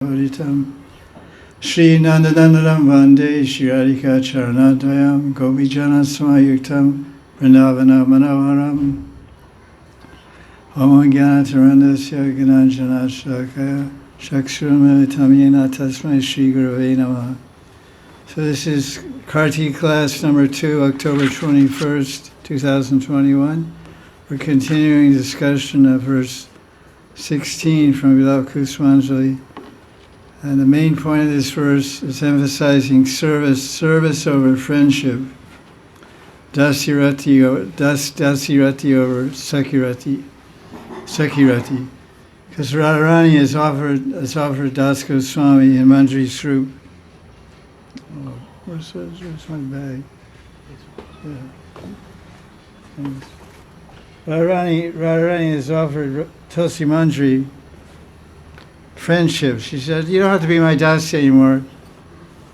Haritam Shri Nandanandaram Vande Shri Radhika Charanadvayam Gopijana Samayuktam Vrindavana Manoharam Om Jnana Tarandasya Gyananjana Shakaya Chakshurumilitam Yena Tasmai Shri Gurave Namaha. So this is Kartik class number 2, October 21st, 2021. We're continuing discussion of verse 16 from Vilav Kusmanjali. And the main point of this verse is emphasizing service over friendship. Dasirati over Sakirati. Because Radharani has offered Das Goswami in Manjari Srup. Oh, where's my bag? Yeah. Radharani has offered Tulsi Manjari friendship. She said, you don't have to be my dasi anymore.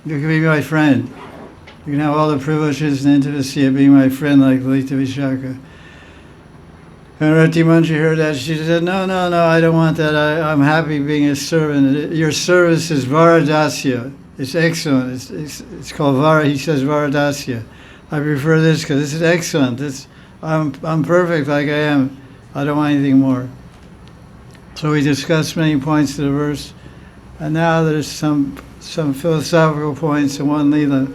You can be my friend. You can have all the privileges and intimacy of being my friend like Lalita Vishaka. And Rati Manjari heard that. She said, no, I don't want that. I'm happy being a servant. Your service is Varadasya. It's excellent. It's called Vara. He says Varadasya. I prefer this because this is excellent. I'm perfect like I am. I don't want anything more. So we discussed many points of the verse, and now there's some philosophical points in one lila.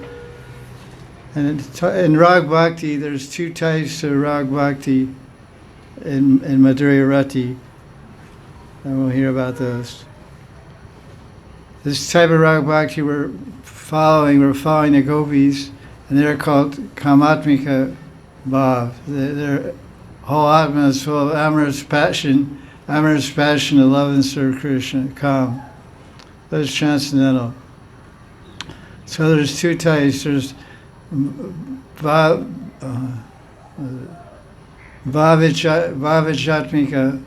And in Rag Bhakti, there's two types of Rag Bhakti in Madhurya Rati, and we'll hear about those. This type of Rag Bhakti we're following the gopis, and they're called Kamatmika Bhav. Their whole Atma is full of amorous passion to love and serve Krishna, Kam. That's transcendental. So there's two types. There's Bhavijatmika